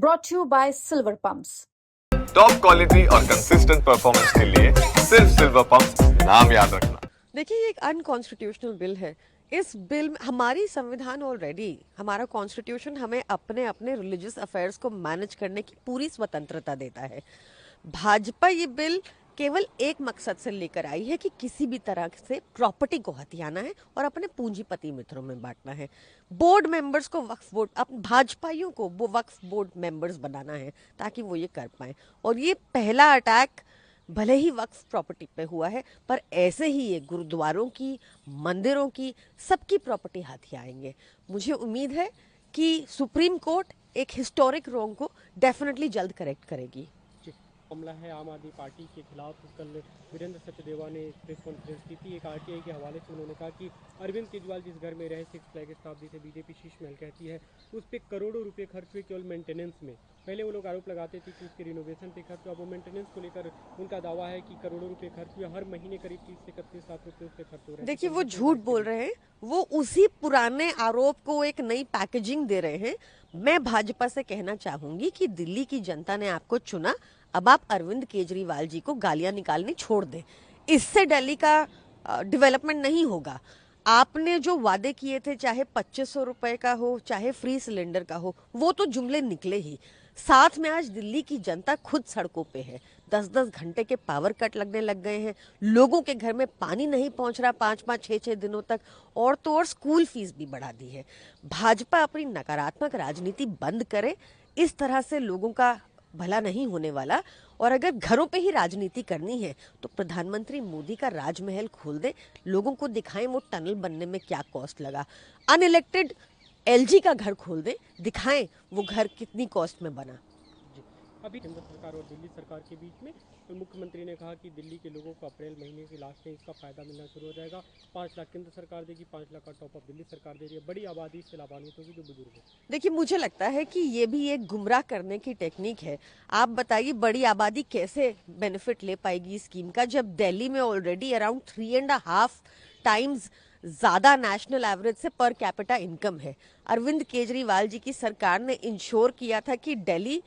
brought to you by Silver Pumps. Top quality और consistent performance के लिए सिर्फ सिल्वर पंप्स नाम याद रखना। देखिए, ये एक अनकॉन्स्टिट्यूशनल बिल है। इस बिल में हमारी संविधान ऑलरेडी, हमारा कॉन्स्टिट्यूशन हमें अपने अपने रिलीजियस अफेयर्स को मैनेज करने की पूरी स्वतंत्रता देता है। भाजपा ये बिल केवल एक मकसद से लेकर आई है कि किसी भी तरह से प्रॉपर्टी को हथियाना है और अपने पूंजीपति मित्रों में बांटना है। बोर्ड मेंबर्स को वक्फ बोर्ड, भाजपाइयों को वो वक्फ बोर्ड मेंबर्स बनाना है ताकि वो ये कर पाए। और ये पहला अटैक भले ही वक्फ प्रॉपर्टी पे हुआ है, पर ऐसे ही ये गुरुद्वारों की, मंदिरों की, सबकी प्रॉपर्टी हथियाएंगे। मुझे उम्मीद है कि सुप्रीम कोर्ट एक हिस्टोरिक रॉन्ग को डेफिनेटली जल्द करेक्ट करेगी। मामला है आम आदमी पार्टी के खिलाफ। कल वीरेंद्र सचदेवा ने प्रेस कॉन्फ्रेंस की थी। एक आरटीआई के हवाले से उन्होंने कहा कि अरविंद केजरीवाल जिस घर में रहे, सिक्स फ्लैग स्टाफ जिसे बीजेपी शीश महल कहती है, उस पर करोड़ों रुपए खर्च हुए केवल मेंटेनेंस में। पहले वो लोग आरोप लगाते थे कि उसके रिनोवेशन पे खर्च हुआ। वो मेंटेनेंस को लेकर उनका दावा है कि करोड़ों रुपए खर्च हुए, हर महीने करीब 30 से 31 लाख रुपए उस पर खर्च हो रहे हैं। देखिए, वो झूठ बोल रहे हैं, वो उसी पुराने आरोप को एक नई पैकेजिंग दे रहे हैं। मैं भाजपा से कहना चाहूंगी कि दिल्ली की जनता ने आपको चुना, अब आप अरविंद केजरीवाल जी को गालियां निकालनी छोड़ दें। इससे दिल्ली का डेवलपमेंट नहीं होगा। आपने जो वादे किए थे, चाहे 2500 रुपए का हो, चाहे फ्री सिलेंडर का हो, वो तो जुमले निकले ही। साथ में आज दिल्ली की जनता खुद सड़कों पे है। 10-10 घंटे के पावर कट लगने लग गए हैं। लोगों के घर में पानी नहीं पहुंच रहा 5-5, 6-6 दिनों तक। और तो और स्कूल फीस भी बढ़ा दी है। भाजपा अपनी नकारात्मक राजनीति बंद करे। इस तरह से लोगों का भला नहीं होने वाला। और अगर घरों पे ही राजनीति करनी है तो प्रधानमंत्री मोदी का राजमहल खोल दे, लोगों को दिखाएं वो टनल बनने में क्या कॉस्ट लगा। अनइलेक्टेड एलजी का घर खोल दे, दिखाएं वो घर कितनी कॉस्ट में बना। अभी केंद्र सरकार और दिल्ली सरकार के बीच में तो मुख्यमंत्री ने कहा कि दिल्ली के लोगों को अप्रैल महीने के लास्ट में इसका फायदा मिलना शुरू हो जाएगा। 5 लाख केंद्र सरकार देगी, 5 लाख का टॉप अप दिल्ली सरकार दे रही है। बड़ी आबादी से लाभान्वित होगी जो बुजुर्ग है। देखिए, मुझे लगता है कि ये भी एक गुमराह करने की टेक्निक है। आप बताइए, बड़ी आबादी कैसे बेनिफिट ले पाएगी इस स्कीम का, जब दिल्ली में ऑलरेडी अराउंड 3.5 टाइम्स ज्यादा नेशनल एवरेज से पर कैपिटा इनकम है। अरविंद केजरीवाल जी की सरकार ने इंश्योर किया था कि Delhi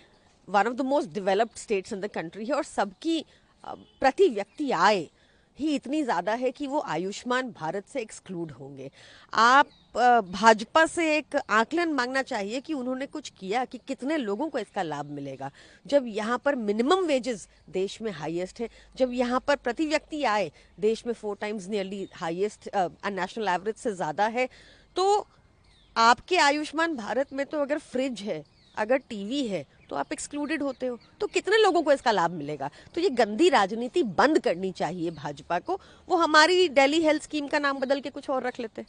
one of the most developed states in the country है और सबकी प्रति व्यक्ति आय ही इतनी ज्यादा है कि वो आयुष्मान भारत से एक्सक्लूड होंगे। आप भाजपा से एक आकलन मांगना चाहिए कि उन्होंने कुछ किया कि कितने लोगों को इसका लाभ मिलेगा। जब यहाँ पर मिनिमम वेजेस देश में हाईएस्ट है, जब यहाँ पर प्रति व्यक्ति आय देश में 4 times nearly highest national average से ज्यादा है, तो आपके आयुष्मान भारत में तो अगर फ्रिज है, अगर टीवी है, तो आप एक्सक्लूडेड होते हो। तो कितने लोगों को इसका लाभ मिलेगा? तो ये गंदी राजनीति बंद करनी चाहिए भाजपा को। वो हमारी दिल्ली हेल्थ स्कीम का नाम बदल के कुछ और रख लेते।